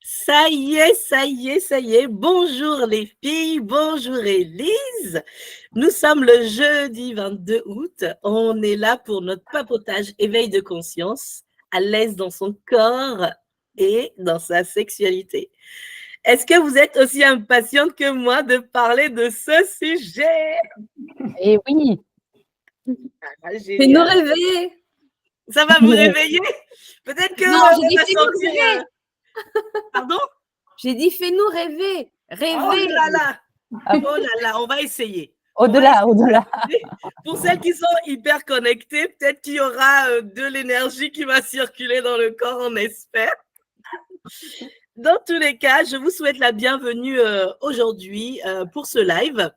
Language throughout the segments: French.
Ça y est, ça y est, ça y est. Bonjour les filles, bonjour Élise. Nous sommes le jeudi 22 août. On est là pour notre papotage éveil de conscience, à l'aise dans son corps et dans sa sexualité. Est-ce que vous êtes aussi impatiente que moi de parler de ce sujet? Eh oui. Fais-nous rêver. Ça va vous réveiller? Peut-être que Non, j'ai dit va fais-nous sortir. rêver. Pardon? J'ai dit fais-nous rêver. Rêver. Oh là là! Oh là là, on va essayer. Au-delà, au-delà. Pour celles qui sont hyper connectées, peut-être qu'il y aura de l'énergie qui va circuler dans le corps, on espère. Dans tous les cas, je vous souhaite la bienvenue aujourd'hui pour ce live.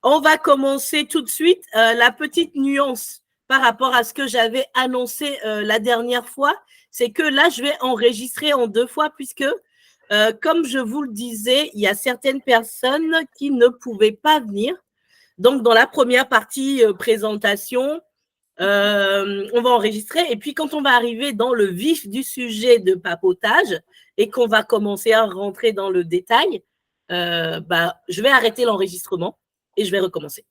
On va commencer tout de suite la petite nuance par rapport à ce que j'avais annoncé la dernière fois. C'est que là, je vais enregistrer en 2 fois puisque, comme je vous le disais, il y a certaines personnes qui ne pouvaient pas venir. Donc, dans la première partie présentation, on va enregistrer. Et puis, quand on va arriver dans le vif du sujet de papotage et qu'on va commencer à rentrer dans le détail, je vais arrêter l'enregistrement et je vais recommencer.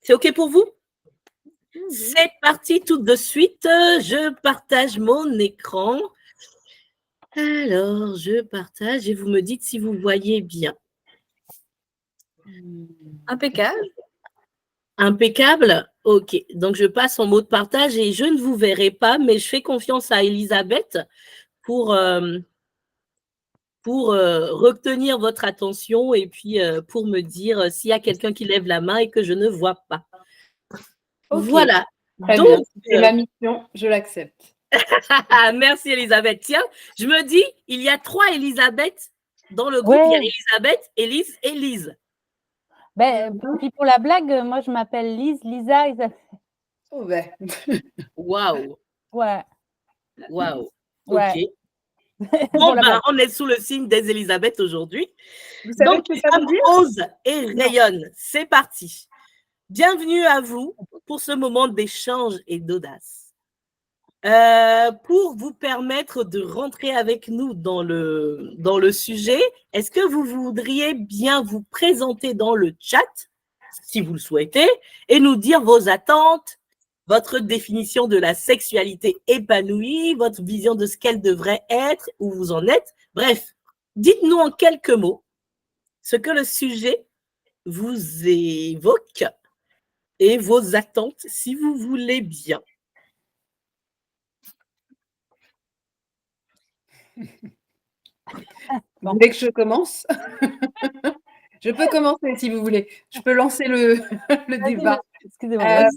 C'est OK pour vous? C'est parti tout de suite. Je partage mon écran. Alors, je partage et vous me dites si vous voyez bien. Impeccable. Impeccable? OK. Donc, je passe en mode partage et je ne vous verrai pas, mais je fais confiance à Elisabeth pour retenir votre attention et puis pour me dire s'il y a quelqu'un qui lève la main et que je ne vois pas. Okay. Voilà. Très donc, bien. C'est ma mission, je l'accepte. Merci Elisabeth. Tiens, je me dis, il y a 3 Elisabeth dans le groupe. Il y a Elisabeth, Élise et Lise. Ben, puis pour la blague, moi, je m'appelle Lise, Lisa, Isabelle. Oh ben. Waouh. Ouais. Waouh. Ouais. OK. Bon, on est sous le signe des Elisabeth aujourd'hui. Vous savez Donc, ce que ça veut dire? ose et rayonne. C'est parti. Bienvenue à vous pour ce moment d'échange et d'audace. Pour vous permettre de rentrer avec nous dans le sujet, est-ce que vous voudriez bien vous présenter dans le chat, si vous le souhaitez, et nous dire vos attentes, votre définition de la sexualité épanouie, votre vision de ce qu'elle devrait être, où vous en êtes. Bref, dites-nous en quelques mots ce que le sujet vous évoque et vos attentes, si vous voulez bien. Vous voulez que je commence? Je peux commencer si vous voulez. Je peux lancer le débat. Excusez-moi.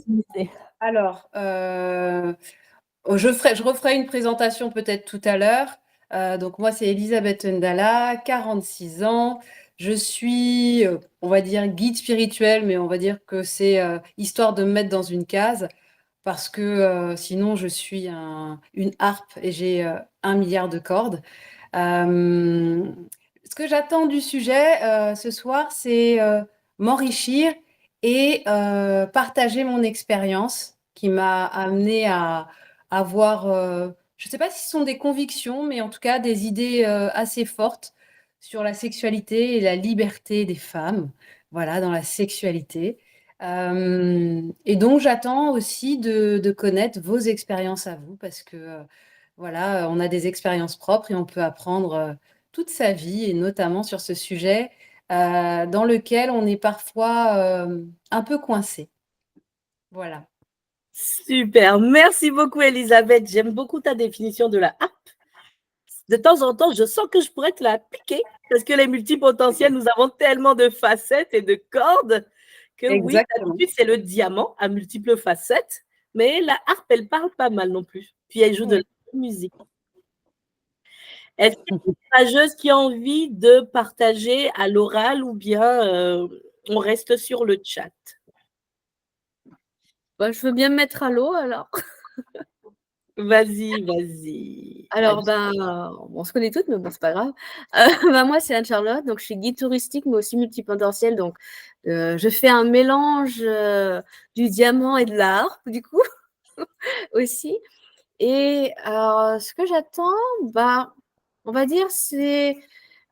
Alors, je referai une présentation peut-être tout à l'heure. Donc moi, c'est Elisabeth Ndala, 46 ans. Je suis, on va dire, guide spirituel, mais on va dire que c'est histoire de me mettre dans une case, parce que sinon, je suis une harpe et j'ai 1 milliard de cordes. Ce que j'attends du sujet ce soir, c'est m'enrichir et partager mon expérience qui m'a amenée à avoir, je ne sais pas si ce sont des convictions, mais en tout cas des idées assez fortes sur la sexualité et la liberté des femmes, voilà, dans la sexualité. Et donc, j'attends aussi de connaître vos expériences à vous, parce que voilà, on a des expériences propres et on peut apprendre toute sa vie, et notamment sur ce sujet dans lequel on est parfois un peu coincé. Voilà. Super, merci beaucoup Elisabeth. J'aime beaucoup ta définition de la harpe. De temps en temps, je sens que je pourrais te la piquer parce que les multipotentiels, nous avons tellement de facettes et de cordes que oui, d'habitude, c'est le diamant à multiples facettes, mais la harpe, elle parle pas mal non plus. Puis elle joue de la musique. Est-ce qu'il y a une pageuse qui a envie de partager à l'oral ou bien on reste sur le chat? Je veux bien me mettre à l'eau alors. Vas-y, vas-y. Alors, on se connaît toutes, mais bon, c'est pas grave. Moi, c'est Anne-Charlotte, donc je suis guide touristique, mais aussi multipotentielle. Donc, je fais un mélange du diamant et de la harpe, du coup, aussi. Et ce que j'attends, on va dire, c'est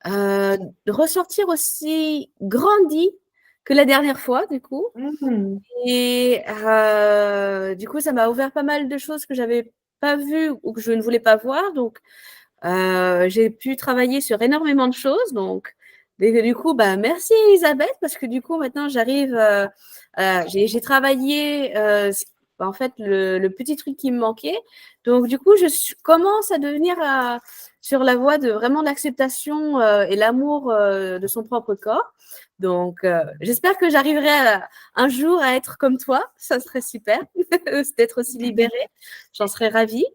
de ressortir aussi grandi que la dernière fois, du coup. Mhm. Et du coup, ça m'a ouvert pas mal de choses que j'avais pas vues ou que je ne voulais pas voir. Donc, j'ai pu travailler sur énormément de choses. Donc, du coup, bah, merci Elisabeth, parce que du coup, maintenant, j'arrive. J'ai travaillé, en fait, le petit truc qui me manquait. Donc, du coup, commence à devenir sur la voie de vraiment l'acceptation et l'amour de son propre corps. Donc, j'espère que j'arriverai un jour à être comme toi. Ça serait super d'être aussi libérée. J'en serais ravie.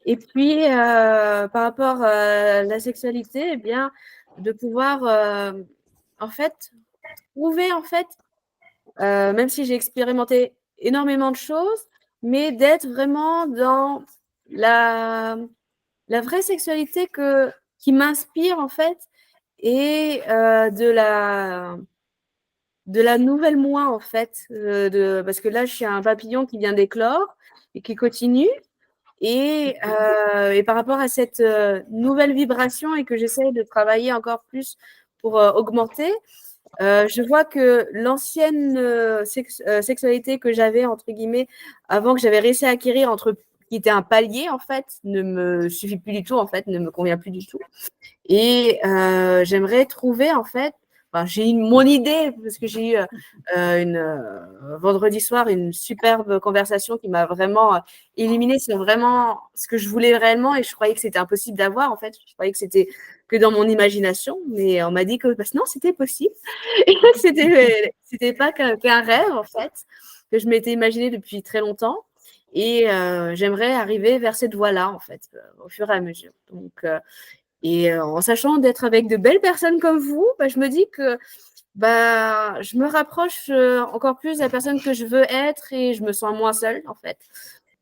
Et puis, par rapport à la sexualité, eh bien, de pouvoir, en fait, trouver, en fait, même si j'ai expérimenté énormément de choses, mais d'être vraiment dans la, la vraie sexualité qui m'inspire, en fait, et de la nouvelle moi, en fait, parce que là, je suis un papillon qui vient d'éclore et qui continue. Et par rapport à cette nouvelle vibration et que j'essaye de travailler encore plus pour augmenter, je vois que l'ancienne sexualité que j'avais, entre guillemets, avant que j'avais réussi à acquérir, qui était un palier, en fait, ne me suffit plus du tout, en fait, ne me convient plus du tout. Et j'aimerais trouver, en fait, enfin, mon idée, parce que j'ai eu vendredi soir une superbe conversation qui m'a vraiment illuminée sur vraiment ce que je voulais réellement, et je croyais que c'était impossible d'avoir, en fait. Je croyais que c'était que dans mon imagination, mais on m'a dit que non, c'était possible. Et que c'était pas qu'un rêve, en fait, que je m'étais imaginé depuis très longtemps. Et j'aimerais arriver vers cette voie-là, en fait, au fur et à mesure. Donc, et en sachant d'être avec de belles personnes comme vous, bah, je me dis que bah, je me rapproche encore plus de la personne que je veux être et je me sens moins seule, en fait,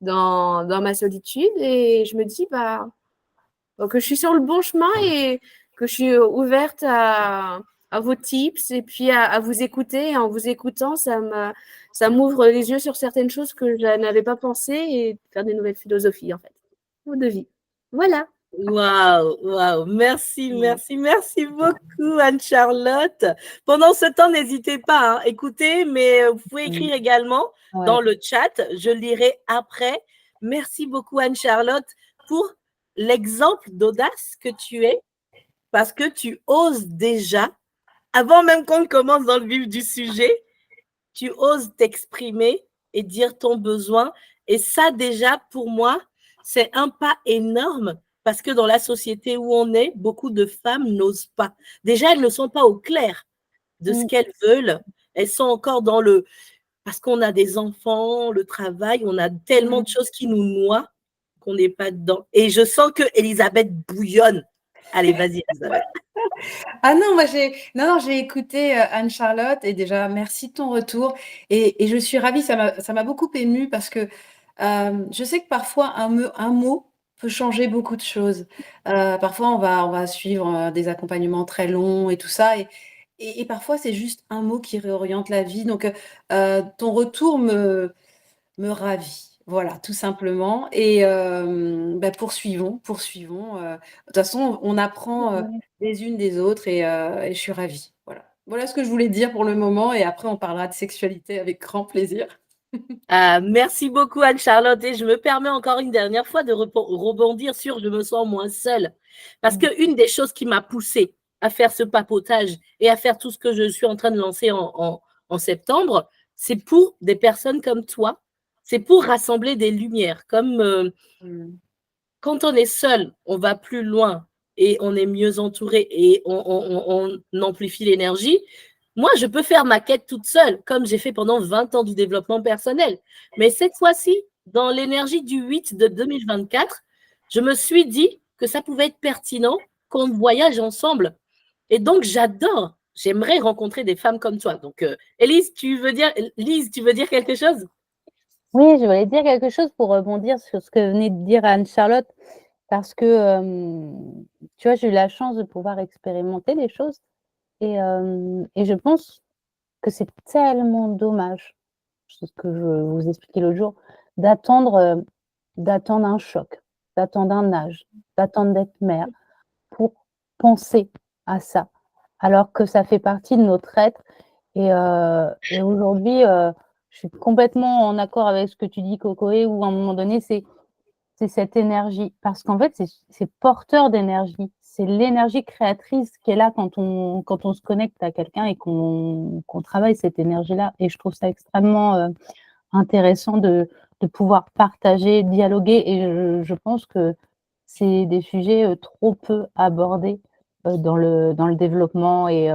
dans ma solitude. Et je me dis que je suis sur le bon chemin et que je suis ouverte à vos tips et puis à vous écouter. Et en vous écoutant, ça m'ouvre les yeux sur certaines choses que je n'avais pas pensé et faire des nouvelles philosophies, en fait, ou de vie. Voilà. Waouh, waouh, merci, merci, merci beaucoup Anne-Charlotte. Pendant ce temps, n'hésitez pas à écouter, mais vous pouvez écrire également dans le chat, je lirai après. Merci beaucoup Anne-Charlotte pour l'exemple d'audace que tu es, parce que tu oses déjà, avant même qu'on commence dans le vif du sujet, tu oses t'exprimer et dire ton besoin. Et ça déjà, pour moi, c'est un pas énorme. Parce que dans la société où on est, beaucoup de femmes n'osent pas. Déjà, elles ne sont pas au clair de ce qu'elles veulent. Elles sont encore dans le... Parce qu'on a des enfants, le travail, on a tellement de choses qui nous noient qu'on n'est pas dedans. Et je sens que Elisabeth bouillonne. Allez, vas-y, Elisabeth. Ah non, moi j'ai écouté Anne-Charlotte et déjà merci de ton retour et je suis ravie, ça m'a beaucoup émue parce que je sais que parfois un mot peut changer beaucoup de choses. Parfois on va suivre des accompagnements très longs et tout ça et parfois c'est juste un mot qui réoriente la vie. Donc ton retour me ravit. Voilà, tout simplement. Et bah, poursuivons. De toute façon, on apprend les unes des autres et je suis ravie. Voilà. Voilà ce que je voulais dire pour le moment. Et après, on parlera de sexualité avec grand plaisir. Merci beaucoup Anne-Charlotte et je me permets encore une dernière fois de rebondir sur je me sens moins seule. Parce qu'une des choses qui m'a poussée à faire ce papotage et à faire tout ce que je suis en train de lancer en septembre, c'est pour des personnes comme toi. C'est pour rassembler des lumières. Comme quand on est seul, on va plus loin et on est mieux entouré et on amplifie l'énergie. Moi, je peux faire ma quête toute seule, comme j'ai fait pendant 20 ans du développement personnel. Mais cette fois-ci, dans l'énergie du 8 de 2024, je me suis dit que ça pouvait être pertinent qu'on voyage ensemble. Et donc, j'aimerais rencontrer des femmes comme toi. Donc, Lise, tu veux dire quelque chose? Oui, je voulais dire quelque chose pour rebondir sur ce que venait de dire Anne-Charlotte, parce que, tu vois, j'ai eu la chance de pouvoir expérimenter des choses et je pense que c'est tellement dommage, c'est ce que je vous expliquais l'autre jour, d'attendre un choc, d'attendre un âge, d'attendre d'être mère penser à ça, alors que ça fait partie de notre être. Et aujourd'hui, je suis complètement en accord avec ce que tu dis, Cocoé, où à un moment donné, c'est cette énergie. Parce qu'en fait, c'est porteur d'énergie. C'est l'énergie créatrice qui est là quand on se connecte à quelqu'un et qu'on travaille cette énergie-là. Et je trouve ça extrêmement intéressant de pouvoir partager, dialoguer. Et je pense que c'est des sujets trop peu abordés dans le développement. Et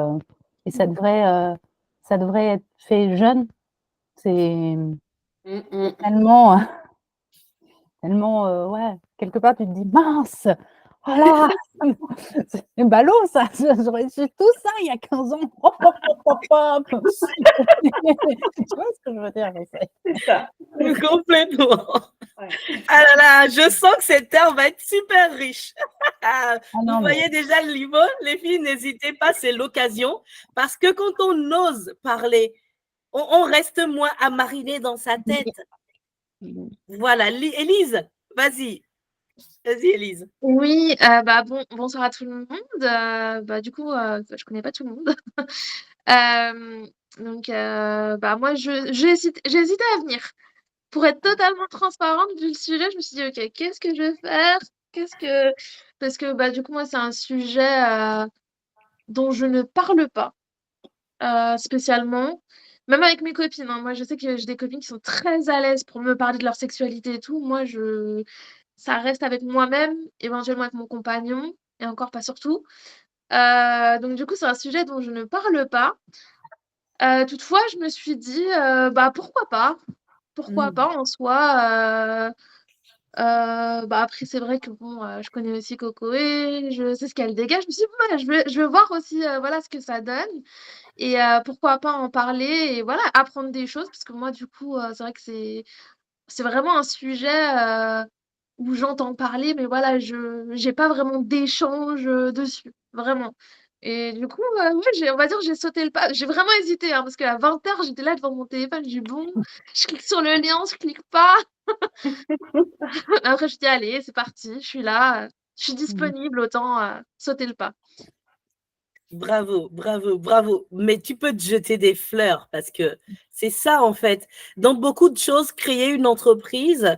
ça devrait être fait jeune. C'est tellement, ouais, quelque part, tu te dis, mince, voilà, c'est ballot, ça, j'aurais su tout ça il y a 15 ans. Hop, hop, hop, hop, hop. Tu vois ce que je veux dire? C'est ça. Complètement. Ouais. Ah là là, je sens que cette heure va être super riche. Vous voyez déjà le niveau? Les filles, n'hésitez pas, c'est l'occasion. Parce que quand on ose parler, on reste moins à mariner dans sa tête. Voilà, Élise, vas-y. Vas-y, Élise. Oui, bonsoir à tout le monde. Du coup, je connais pas tout le monde. Donc, moi, j'ai hésité à venir. Pour être totalement transparente vu le sujet, je me suis dit, OK, qu'est-ce que je vais faire? Parce que, du coup, moi, c'est un sujet dont je ne parle pas spécialement. Même avec mes copines, hein. Moi, je sais que j'ai des copines qui sont très à l'aise pour me parler de leur sexualité et tout. Moi, ça reste avec moi-même, éventuellement avec mon compagnon, et encore pas surtout. Donc du coup, c'est un sujet dont je ne parle pas. Toutefois, je me suis dit, pourquoi pas? Pourquoi pas en soi? Après, c'est vrai que bon, je connais aussi Cocoé, je sais ce qu'elle dégage. Je me suis dit, bon, je veux voir aussi voilà, ce que ça donne. Et pourquoi pas en parler et voilà, apprendre des choses. Parce que moi, du coup, c'est vrai que c'est vraiment un sujet où j'entends parler, mais voilà, je j'ai pas vraiment d'échange dessus, vraiment. Et du coup, ouais, on va dire, j'ai sauté le pas. J'ai vraiment hésité, hein, parce qu'à 20h, j'étais là devant mon téléphone, j'ai dit bon, je clique sur le lien, je clique pas. Après, je dis allez, c'est parti, je suis là, je suis disponible, autant sauter le pas. Bravo, bravo, bravo. Mais tu peux te jeter des fleurs parce que c'est ça en fait. Dans beaucoup de choses, créer une entreprise,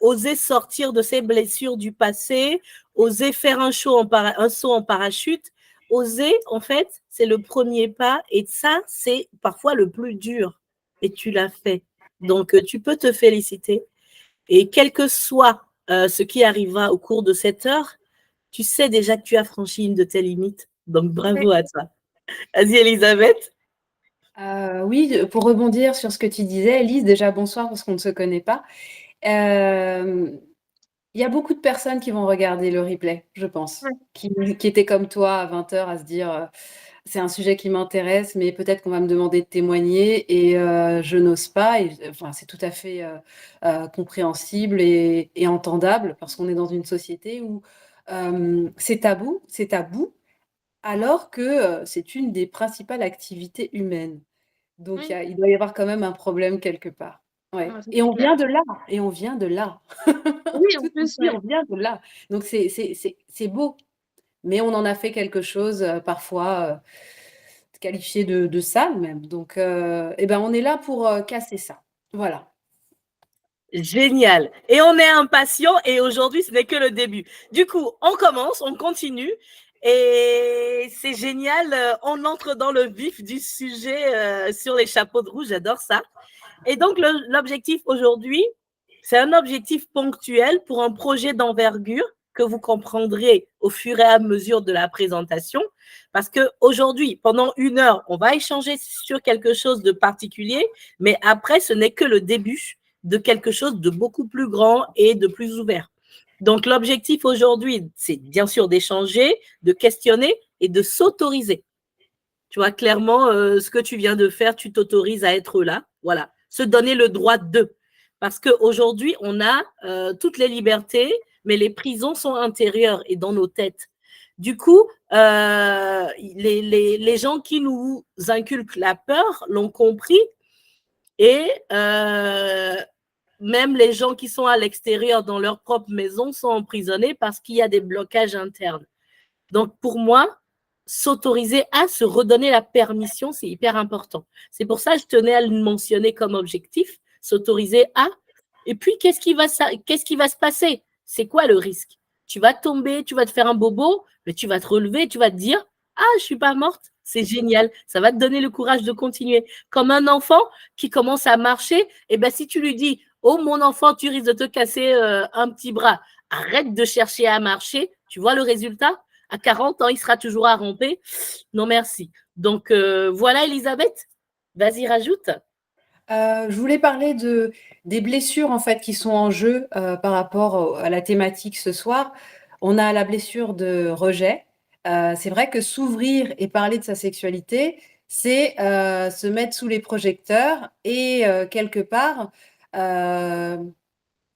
oser sortir de ses blessures du passé, oser faire un saut en parachute, oser en fait, c'est le premier pas et ça, c'est parfois le plus dur. Et tu l'as fait. Donc, tu peux te féliciter. Et quel que soit ce qui arrivera au cours de cette heure, tu sais déjà que tu as franchi une de tes limites. Donc, bravo à toi. Vas-y, Elisabeth. Oui, pour rebondir sur ce que tu disais, Elise, déjà bonsoir parce qu'on ne se connaît pas. Il y a beaucoup de personnes qui vont regarder le replay, je pense, Ouais. qui étaient comme toi à 20h à se dire c'est un sujet qui m'intéresse, mais peut-être qu'on va me demander de témoigner et je n'ose pas. Et, enfin, c'est tout à fait compréhensible et entendable parce qu'on est dans une société où c'est tabou, alors que c'est une des principales activités humaines. Donc, Oui. il doit y avoir quand même un problème quelque part. Ouais. Ouais, ça, Et c'est on clair. vient de là. Et on vient de là. Oui, en Tout plus, ici, ouais. on vient de là. Donc, c'est beau. Mais on en a fait quelque chose, parfois, qualifié de sale même. Donc, on est là pour casser ça. Voilà. Génial. Et on est impatient et aujourd'hui, ce n'est que le début. Du coup, on commence, on continue et c'est génial. On entre dans le vif du sujet sur les chapeaux de roue. J'adore ça. Et donc, l'objectif aujourd'hui, c'est un objectif ponctuel pour un projet d'envergure que vous comprendrez au fur et à mesure de la présentation. Parce qu'aujourd'hui, pendant 1 heure, on va échanger sur quelque chose de particulier, mais après, ce n'est que le début de quelque chose de beaucoup plus grand et de plus ouvert. Donc, l'objectif aujourd'hui, c'est bien sûr d'échanger, de questionner et de s'autoriser. Tu vois, clairement, ce que tu viens de faire, tu t'autorises à être là. Voilà. Se donner le droit de. Parce qu'aujourd'hui, on a toutes les libertés, mais les prisons sont intérieures et dans nos têtes. Du coup, les gens qui nous inculquent la peur l'ont compris et même les gens qui sont à l'extérieur dans leur propre maison sont emprisonnés parce qu'il y a des blocages internes. Donc, pour moi, s'autoriser à se redonner la permission, c'est hyper important. C'est pour ça que je tenais à le mentionner comme objectif, s'autoriser à. Et puis, qu'est-ce qui va se passer? C'est quoi le risque? Tu vas tomber, tu vas te faire un bobo, mais tu vas te relever, tu vas te dire, ah, je suis pas morte. C'est génial. Ça va te donner le courage de continuer. Comme un enfant qui commence à marcher, et ben, si tu lui dis, oh, mon enfant, tu risques de te casser un petit bras, arrête de chercher à marcher, tu vois le résultat? À 40 ans, il sera toujours à ramper. Non, merci. Donc, voilà, Elisabeth. Vas-y, rajoute. Je voulais parler des blessures en fait qui sont en jeu par rapport à la thématique ce soir. On a la blessure de rejet. C'est vrai que s'ouvrir et parler de sa sexualité, c'est se mettre sous les projecteurs et quelque part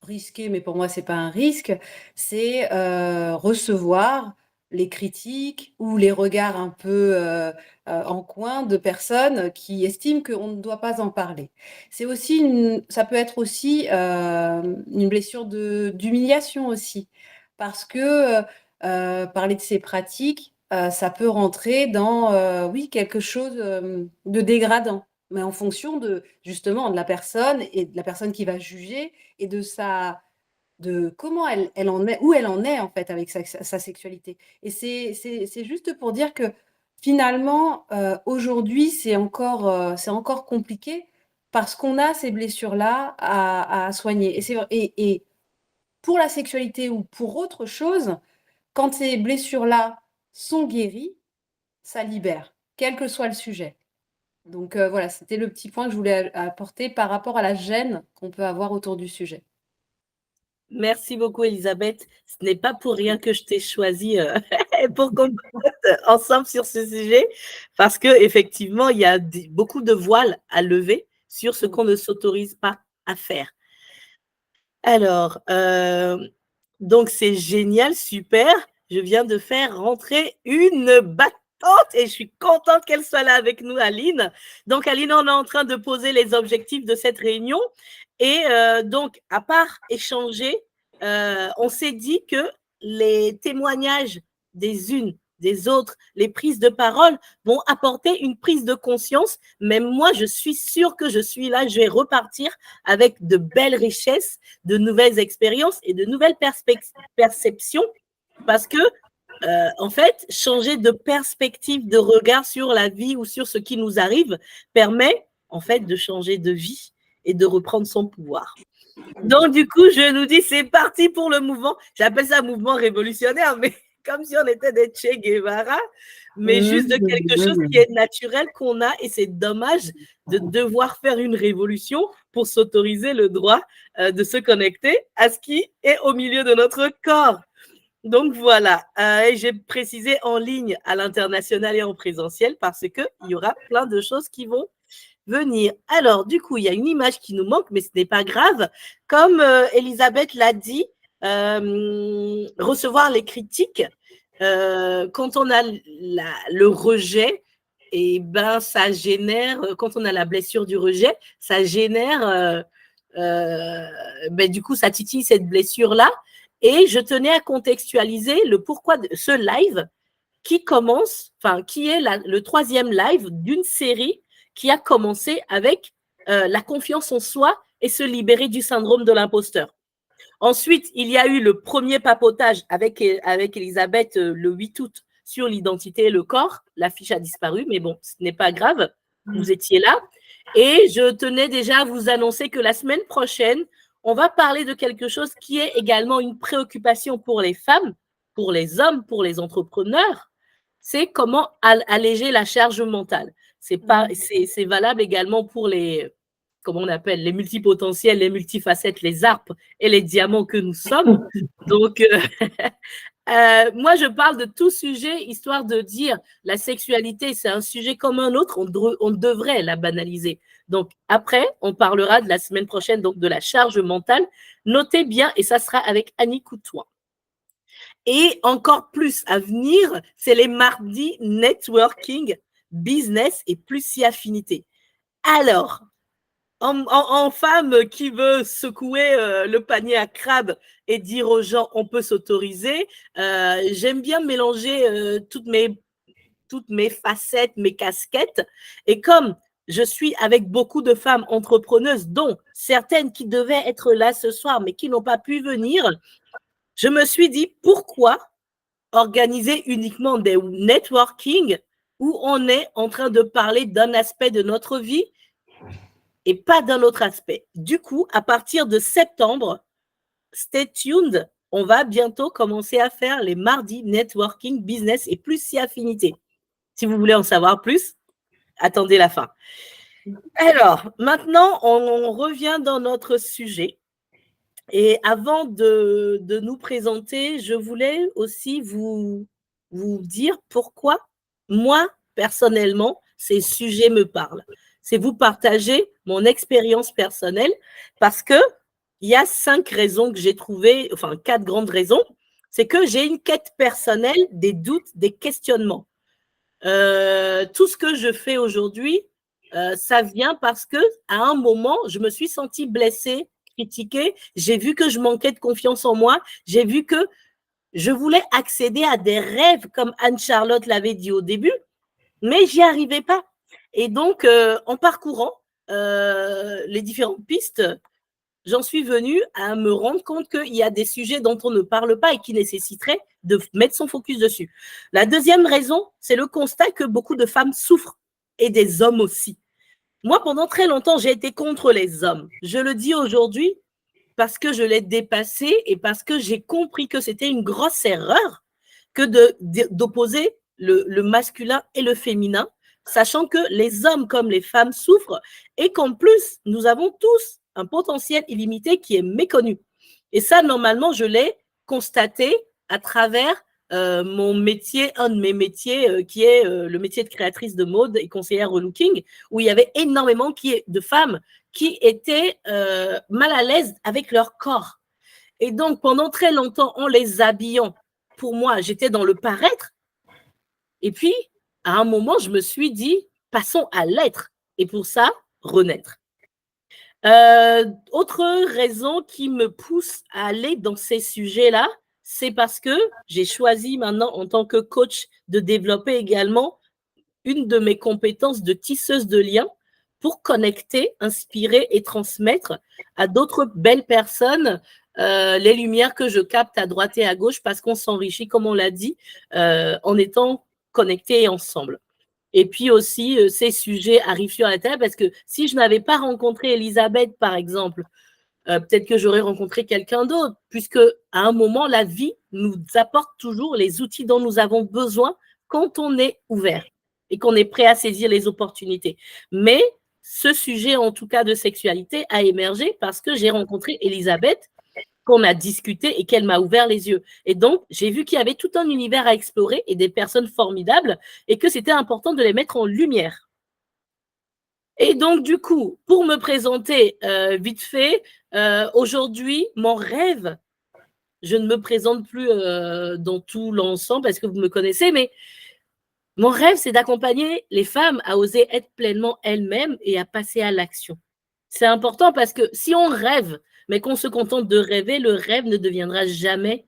risqué, mais pour moi c'est pas un risque, c'est recevoir les critiques ou les regards un peu en coin de personnes qui estiment qu'on ne doit pas en parler. C'est aussi ça peut être aussi une blessure d'humiliation aussi, parce que parler de ces pratiques, ça peut rentrer dans oui quelque chose de dégradant, mais en fonction de justement de la personne et de la personne qui va juger et de comment elle en est, où elle en est en fait avec sa sexualité. Et c'est juste pour dire que finalement, aujourd'hui, c'est encore compliqué parce qu'on a ces blessures-là à soigner. Et pour la sexualité ou pour autre chose, quand ces blessures-là sont guéries, ça libère, quel que soit le sujet. Donc voilà, c'était le petit point que je voulais apporter par rapport à la gêne qu'on peut avoir autour du sujet. Merci beaucoup, Elisabeth. Ce n'est pas pour rien que je t'ai choisi pour qu'on bosse ensemble sur ce sujet, parce qu'effectivement, il y a beaucoup de voiles à lever sur ce qu'on ne s'autorise pas à faire. Alors, donc c'est génial, super. Je viens de faire rentrer une battante et je suis contente qu'elle soit là avec nous, Aline. Donc, Aline, on est en train de poser les objectifs de cette réunion. Et donc, à part échanger, on s'est dit que les témoignages des unes, des autres, les prises de parole vont apporter une prise de conscience. Même moi, je suis sûre que je suis là, je vais repartir avec de belles richesses, de nouvelles expériences et de nouvelles perceptions parce que, en fait, changer de perspective, de regard sur la vie ou sur ce qui nous arrive permet, en fait, de changer de vie et de reprendre son pouvoir. Donc, du coup, je nous dis, c'est parti pour le mouvement. J'appelle ça mouvement révolutionnaire, mais comme si on était des Che Guevara, mais juste de quelque chose qui est naturel qu'on a. Et c'est dommage de devoir faire une révolution pour s'autoriser le droit de se connecter à ce qui est au milieu de notre corps. Donc voilà, et j'ai précisé en ligne, à l'international et en présentiel parce qu'il y aura plein de choses qui vont venir. Alors, du coup, il y a une image qui nous manque, mais ce n'est pas grave. Comme Elisabeth l'a dit, recevoir les critiques, quand on a le rejet, et ben, ça génère, quand on a la blessure du rejet, ça génère, ben, du coup, ça titille cette blessure-là. Et je tenais à contextualiser le pourquoi de ce live qui commence, enfin, qui est le 3e live d'une série qui a commencé avec la confiance en soi et se libérer du syndrome de l'imposteur. Ensuite, il y a eu le premier papotage avec Elisabeth le 8 août sur l'identité et le corps. L'affiche a disparu, mais bon, ce n'est pas grave. Vous étiez là. Et je tenais déjà à vous annoncer que la semaine prochaine, on va parler de quelque chose qui est également une préoccupation pour les femmes, pour les hommes, pour les entrepreneurs. C'est comment alléger la charge mentale. C'est valable également pour les, comment on appelle, les multipotentiels, les multifacettes, les arpes et les diamants que nous sommes. Donc, moi, je parle de tout sujet, histoire de dire la sexualité, c'est un sujet comme un autre, on devrait la banaliser. Donc, après, on parlera de la semaine prochaine, donc de la charge mentale. Notez bien, et ça sera avec Annie Coutoin. Et encore plus à venir, c'est les mardis networking, business et plus si affinité. Alors, en femme qui veut secouer le panier à crabe et dire aux gens on peut s'autoriser, j'aime bien mélanger toutes mes facettes, mes casquettes. Et comme je suis avec beaucoup de femmes entrepreneuses, dont certaines qui devaient être là ce soir, mais qui n'ont pas pu venir, je me suis dit pourquoi organiser uniquement des networking où on est en train de parler d'un aspect de notre vie et pas d'un autre aspect. Du coup, à partir de septembre, stay tuned, on va bientôt commencer à faire les mardis networking, business et plus si affinité. Si vous voulez en savoir plus, attendez la fin. Alors, maintenant, on revient dans notre sujet. Et avant de nous présenter, je voulais aussi vous dire pourquoi moi, personnellement, ces sujets me parlent. C'est vous partager mon expérience personnelle parce qu'il y a 5 raisons que j'ai trouvées, enfin 4 grandes raisons. C'est que j'ai une quête personnelle, des doutes, des questionnements. Tout ce que je fais aujourd'hui, ça vient parce que à un moment, je me suis sentie blessée, critiquée. J'ai vu que je manquais de confiance en moi. J'ai vu que je voulais accéder à des rêves, comme Anne-Charlotte l'avait dit au début, mais j'y arrivais pas. Et donc, en parcourant les différentes pistes, j'en suis venue à me rendre compte qu'il y a des sujets dont on ne parle pas et qui nécessiteraient de mettre son focus dessus. La deuxième raison, c'est le constat que beaucoup de femmes souffrent et des hommes aussi. Moi, pendant très longtemps, j'ai été contre les hommes. Je le dis aujourd'hui parce que je l'ai dépassé et parce que j'ai compris que c'était une grosse erreur que d'opposer le masculin et le féminin, sachant que les hommes comme les femmes souffrent et qu'en plus, nous avons tous un potentiel illimité qui est méconnu. Et ça, normalement, je l'ai constaté à travers mon métier, un de mes métiers qui est le métier de créatrice de mode et conseillère relooking, où il y avait énormément de femmes qui étaient mal à l'aise avec leur corps. Et donc, pendant très longtemps, en les habillant, pour moi, j'étais dans le paraître. Et puis, à un moment, je me suis dit, passons à l'être. Et pour ça, renaître. Autre raison qui me pousse à aller dans ces sujets-là, c'est parce que j'ai choisi maintenant en tant que coach de développer également une de mes compétences de tisseuse de liens pour connecter, inspirer et transmettre à d'autres belles personnes les lumières que je capte à droite et à gauche parce qu'on s'enrichit, comme on l'a dit, en étant connectés ensemble. Et puis aussi, ces sujets arrivent sur la table parce que si je n'avais pas rencontré Elisabeth, par exemple, peut-être que j'aurais rencontré quelqu'un d'autre, puisque à un moment, la vie nous apporte toujours les outils dont nous avons besoin quand on est ouvert et qu'on est prêt à saisir les opportunités. Mais ce sujet, en tout cas de sexualité, a émergé parce que j'ai rencontré Elisabeth, qu'on a discuté et qu'elle m'a ouvert les yeux. Et donc, j'ai vu qu'il y avait tout un univers à explorer et des personnes formidables et que c'était important de les mettre en lumière. Et donc, du coup, pour me présenter vite fait, aujourd'hui, mon rêve, je ne me présente plus dans tout l'ensemble parce que vous me connaissez, mais mon rêve, c'est d'accompagner les femmes à oser être pleinement elles-mêmes et à passer à l'action. C'est important parce que si on rêve, mais qu'on se contente de rêver, le rêve ne deviendra jamais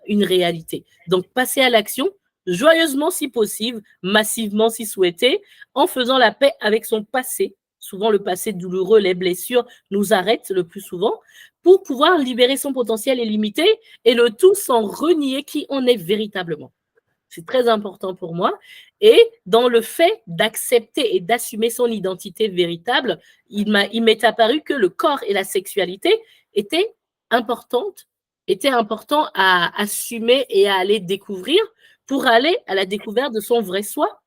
une réalité. Donc, passer à l'action, joyeusement si possible, massivement si souhaité, en faisant la paix avec son passé. Souvent, le passé douloureux, les blessures nous arrêtent le plus souvent pour pouvoir libérer son potentiel illimité et le tout sans renier qui on est véritablement. C'est très important pour moi. Et dans le fait d'accepter et d'assumer son identité véritable, il m'est apparu que le corps et la sexualité étaient importants à assumer et à aller découvrir pour aller à la découverte de son vrai soi,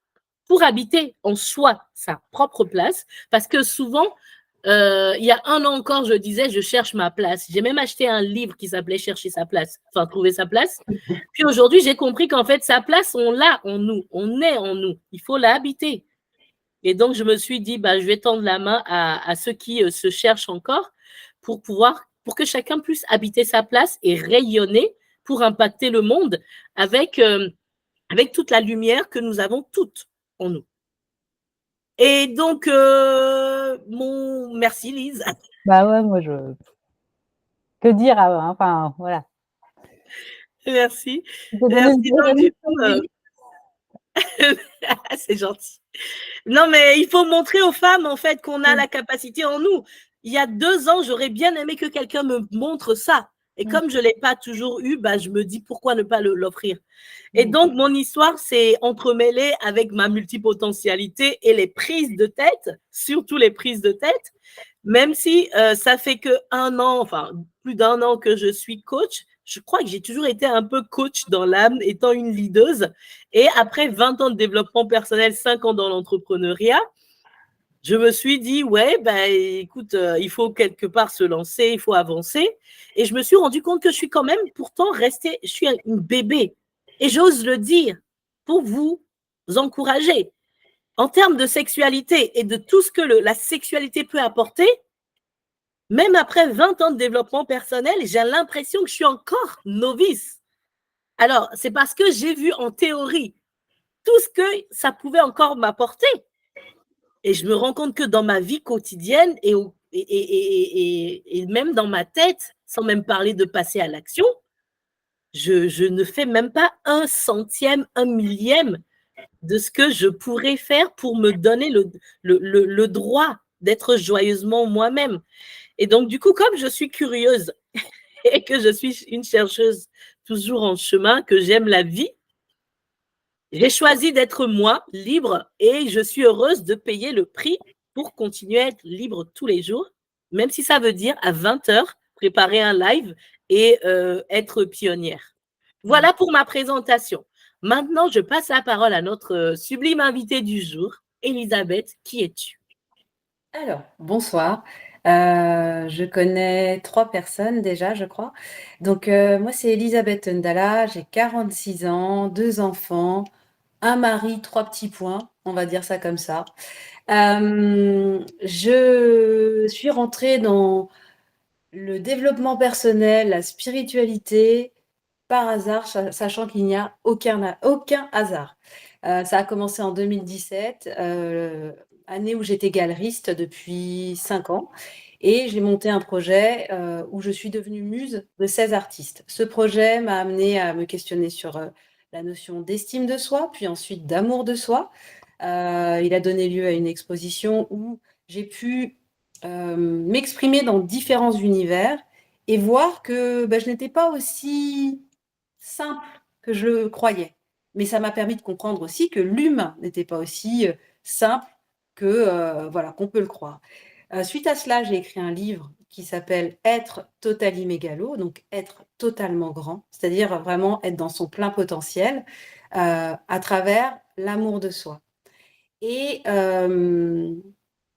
pour habiter en soi sa propre place. Parce que souvent, il y a un an encore, je disais, je cherche ma place. J'ai même acheté un livre qui s'appelait Chercher sa place, enfin trouver sa place. Puis aujourd'hui, j'ai compris qu'en fait, sa place, on l'a en nous, on est en nous. Il faut la habiter. Et donc, je me suis dit, je vais tendre la main à ceux qui se cherchent encore pour que chacun puisse habiter sa place et rayonner pour impacter le monde avec toute la lumière que nous avons toutes en nous. Et donc, Merci Lise. Bah ouais, moi, que dire, enfin, voilà. Merci. Je t'ai donné Merci. le Donc, du bonne coup, vie. c'est gentil. Non, mais il faut montrer aux femmes, en fait, qu'on a Mm. la capacité en nous. Il y a 2 ans, j'aurais bien aimé que quelqu'un me montre ça. Et Mm. comme je ne l'ai pas toujours eu, bah, je me dis pourquoi ne pas l'offrir. Et Mm. donc, mon histoire s'est entremêlée avec ma multipotentialité et les prises de tête, surtout les prises de tête, même si ça fait que 1 an, enfin plus d'1 an que je suis coach. Je crois que j'ai toujours été un peu coach dans l'âme, étant une leaduse. Et après 20 ans de développement personnel, 5 ans dans l'entrepreneuriat, je me suis dit, ouais, bah, écoute, il faut quelque part se lancer, il faut avancer. Et je me suis rendu compte que je suis quand même pourtant restée, je suis une bébé. Et j'ose le dire pour vous encourager. En termes de sexualité et de tout ce que la sexualité peut apporter, même après 20 ans de développement personnel, j'ai l'impression que je suis encore novice. Alors, c'est parce que j'ai vu en théorie tout ce que ça pouvait encore m'apporter. Et je me rends compte que dans ma vie quotidienne et même dans ma tête, sans même parler de passer à l'action, je ne fais même pas 1/100e, 1/1000e de ce que je pourrais faire pour me donner le droit d'être joyeusement moi-même. Et donc, du coup, comme je suis curieuse et que je suis une chercheuse toujours en chemin, que j'aime la vie, j'ai choisi d'être moi, libre, et je suis heureuse de payer le prix pour continuer à être libre tous les jours, même si ça veut dire à 20h préparer un live et être pionnière. Voilà pour ma présentation. Maintenant, je passe la parole à notre sublime invitée du jour, Elisabeth. Qui es-tu? Alors, bonsoir. Je connais 3 personnes déjà, je crois. Donc, moi, c'est Elisabeth Ndala, j'ai 46 ans, 2 enfants, un mari, 3 petits points, on va dire ça comme ça. Je suis rentrée dans le développement personnel, la spiritualité, par hasard, sachant qu'il n'y a aucun hasard. Ça a commencé en 2017, année où j'étais galeriste depuis 5 ans et j'ai monté un projet, où je suis devenue muse de 16 artistes. Ce projet m'a amenée à me questionner sur, la notion d'estime de soi, puis ensuite d'amour de soi. Il a donné lieu à une exposition où j'ai pu, m'exprimer dans différents univers et voir que, bah, je n'étais pas aussi simple que je le croyais. Mais ça m'a permis de comprendre aussi que l'humain n'était pas aussi, simple que, voilà, qu'on peut le croire. Suite à cela, j'ai écrit un livre qui s'appelle Être totali mégalo, donc être totalement grand, c'est-à-dire vraiment être dans son plein potentiel, à travers l'amour de soi. Et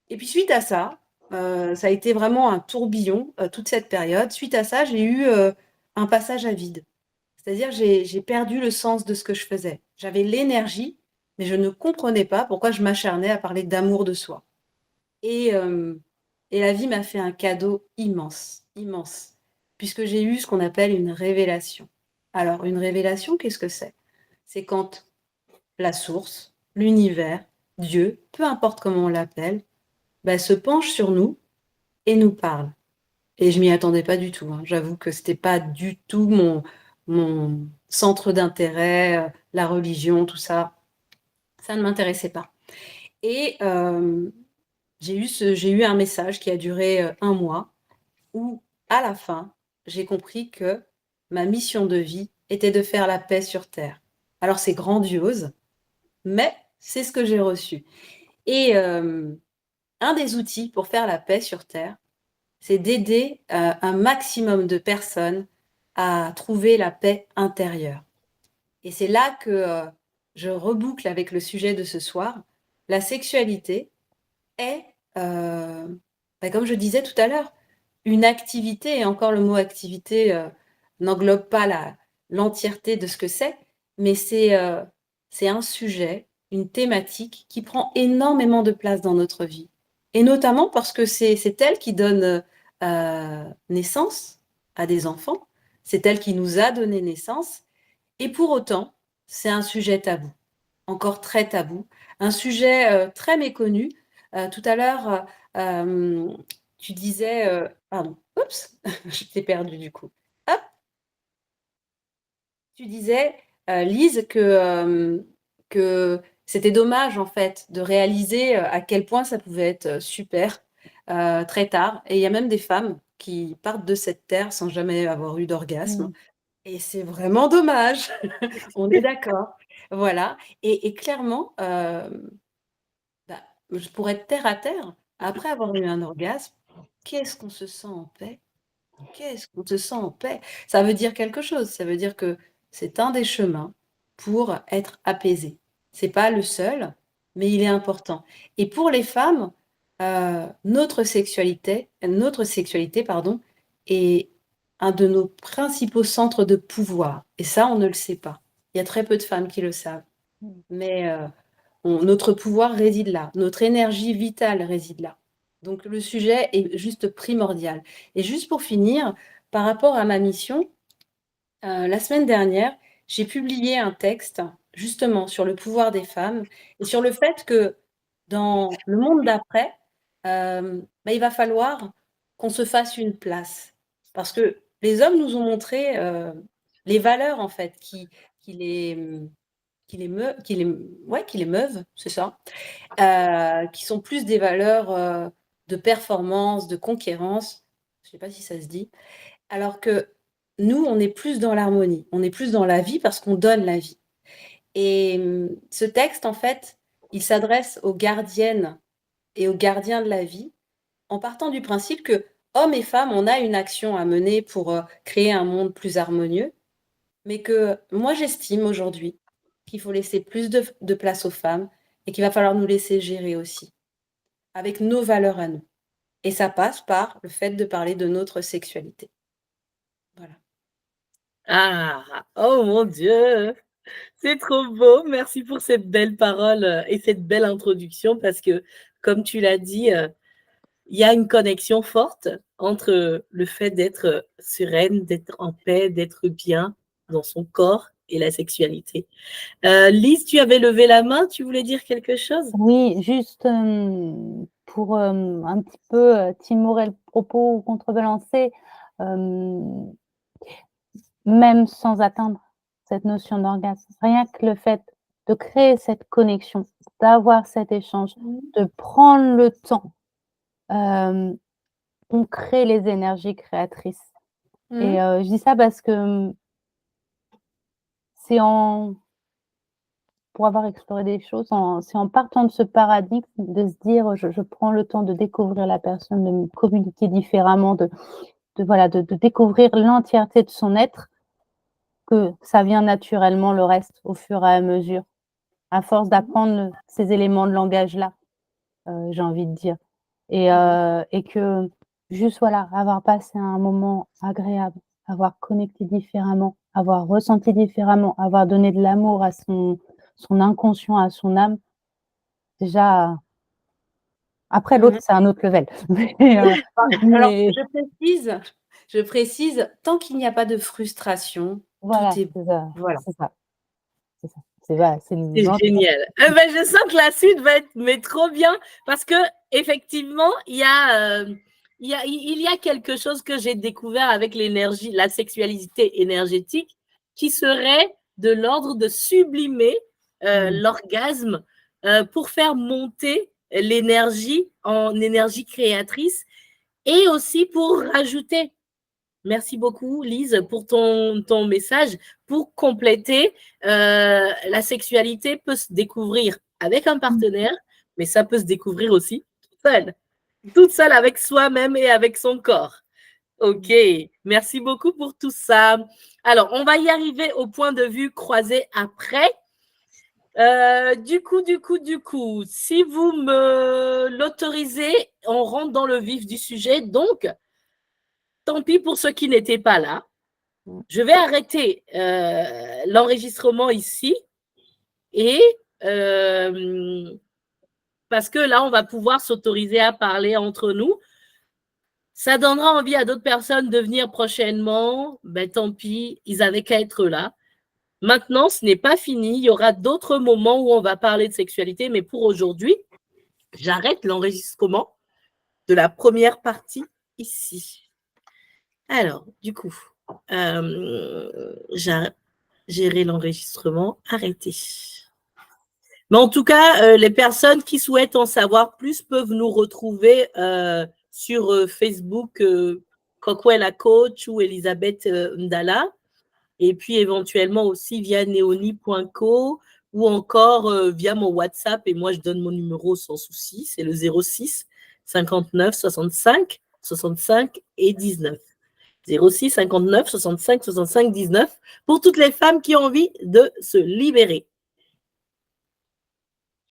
puis suite à ça, ça a été vraiment un tourbillon, toute cette période. Suite à ça, j'ai eu, un passage à vide. C'est-à-dire j'ai perdu le sens de ce que je faisais. J'avais l'énergie, mais je ne comprenais pas pourquoi je m'acharnais à parler d'amour de soi. Et la vie m'a fait un cadeau immense, immense, puisque j'ai eu ce qu'on appelle une révélation. Alors une révélation, qu'est-ce que c'est? C'est quand la source, l'univers, Dieu, peu importe comment on l'appelle, bah, se penche sur nous et nous parle. Et je m'y attendais pas du tout, hein. J'avoue que c'était pas du tout mon centre d'intérêt, la religion, tout ça, ça ne m'intéressait pas. Et j'ai eu un message qui a duré, 1 mois où, à la fin, j'ai compris que ma mission de vie était de faire la paix sur terre. Alors c'est grandiose, mais c'est ce que j'ai reçu. Et un des outils pour faire la paix sur terre, c'est d'aider, un maximum de personnes à trouver la paix intérieure. Et c'est là que, je reboucle avec le sujet de ce soir. La sexualité est, bah, comme je disais tout à l'heure, une activité et encore le mot activité, n'englobe pas l'entièreté de ce que c'est, mais c'est un sujet, une thématique qui prend énormément de place dans notre vie et notamment parce que c'est elle qui donne, naissance à des enfants. C'est elle qui nous a donné naissance et pour autant, c'est un sujet tabou, encore très tabou, un sujet, très méconnu. Tout à l'heure, Tu disais, pardon, oups, je t'ai perdu du coup. Hop. Tu disais, Lise, que c'était dommage en fait de réaliser à quel point ça pouvait être super très tard. Et il y a même des femmes qui partent de cette terre sans jamais avoir eu d'orgasme. Mmh. Et c'est vraiment dommage. On est d'accord. Voilà. Et clairement, bah, pour être terre à terre, après avoir eu un orgasme, qu'est-ce qu'on se sent en paix? Qu'est-ce qu'on se sent en paix? Ça veut dire quelque chose. Ça veut dire que c'est un des chemins pour être apaisé. C'est pas le seul, mais il est important. Et pour les femmes, notre sexualité, pardon, est un de nos principaux centres de pouvoir. Et ça, on ne le sait pas. Il y a très peu de femmes qui le savent. Mmh. Mais notre pouvoir réside là. Notre énergie vitale réside là. Donc le sujet est juste primordial. Et juste pour finir, par rapport à ma mission, la semaine dernière, j'ai publié un texte justement sur le pouvoir des femmes et sur le fait que dans le monde d'après, bah, il va falloir qu'on se fasse une place. Parce que les hommes nous ont montré les valeurs en fait qui les, qui les meuvent, c'est ça, qui sont plus des valeurs de performance, de conquérance, je ne sais pas si ça se dit, alors que nous, on est plus dans l'harmonie, on est plus dans la vie parce qu'on donne la vie. Et ce texte, en fait, il s'adresse aux gardiennes et aux gardiens de la vie, en partant du principe que hommes et femmes, on a une action à mener pour créer un monde plus harmonieux, mais que moi, j'estime aujourd'hui qu'il faut laisser plus de place aux femmes et qu'il va falloir nous laisser gérer aussi, avec nos valeurs à nous. Et ça passe par le fait de parler de notre sexualité. Voilà. Ah, oh mon Dieu, c'est trop beau. Merci pour cette belle parole et cette belle introduction parce que, comme tu l'as dit, il y a une connexion forte entre le fait d'être sereine, d'être en paix, d'être bien dans son corps et la sexualité. Lise, tu avais levé la main, tu voulais dire quelque chose? Oui, juste pour un petit peu timorer le propos ou contrebalancer, même sans atteindre cette notion d'orgasme, rien que le fait de créer cette connexion, d'avoir cet échange, de prendre le temps, on crée les énergies créatrices. Et je dis ça parce que c'est pour avoir exploré des choses, c'est en partant de ce paradigme de se dire: «Je prends le temps de découvrir la personne, de me communiquer différemment, de découvrir l'entièreté de son être», que ça vient naturellement le reste au fur et à mesure, à force d'apprendre ces éléments de langage-là, j'ai envie de dire. Et que juste, voilà, avoir passé un moment agréable, avoir connecté différemment, avoir ressenti différemment, avoir donné de l'amour à son inconscient, à son âme, déjà, après l'autre, c'est un autre level. Alors, Mais je précise, tant qu'il n'y a pas de frustration, voilà, tout est c'est ça, voilà. c'est ça, c'est ça. C'est vrai, c'est C'est génial. Eh ben, je sens que la suite va être mais trop bien parce que effectivement, il y a quelque chose que j'ai découvert avec l'énergie, la sexualité énergétique, qui serait de l'ordre de sublimer l'orgasme pour faire monter l'énergie en énergie créatrice et aussi pour rajouter. Merci beaucoup, Lise, pour ton message. Pour compléter, la sexualité peut se découvrir avec un partenaire, mais ça peut se découvrir aussi toute seule avec soi-même et avec son corps. Ok, merci beaucoup pour tout ça. Alors, on va y arriver au point de vue croisé après. Du coup, si vous me l'autorisez, on rentre dans le vif du sujet. Donc, tant pis pour ceux qui n'étaient pas là. Je vais arrêter l'enregistrement ici et parce que là, on va pouvoir s'autoriser à parler entre nous. Ça donnera envie à d'autres personnes de venir prochainement. Ben, tant pis, ils avaient qu'à être là. Maintenant, ce n'est pas fini. Il y aura d'autres moments où on va parler de sexualité, mais pour aujourd'hui, j'arrête l'enregistrement de la première partie ici. Alors, du coup, j'ai géré l'enregistrement, arrêté. Mais en tout cas, les personnes qui souhaitent en savoir plus peuvent nous retrouver sur Facebook, Coquella Coach ou Elisabeth Ndala, et puis éventuellement aussi via neoni.co ou encore via mon WhatsApp, et moi je donne mon numéro sans souci, c'est le 06 59 65 65 et 19. 06 59 65 65 19 pour toutes les femmes qui ont envie de se libérer.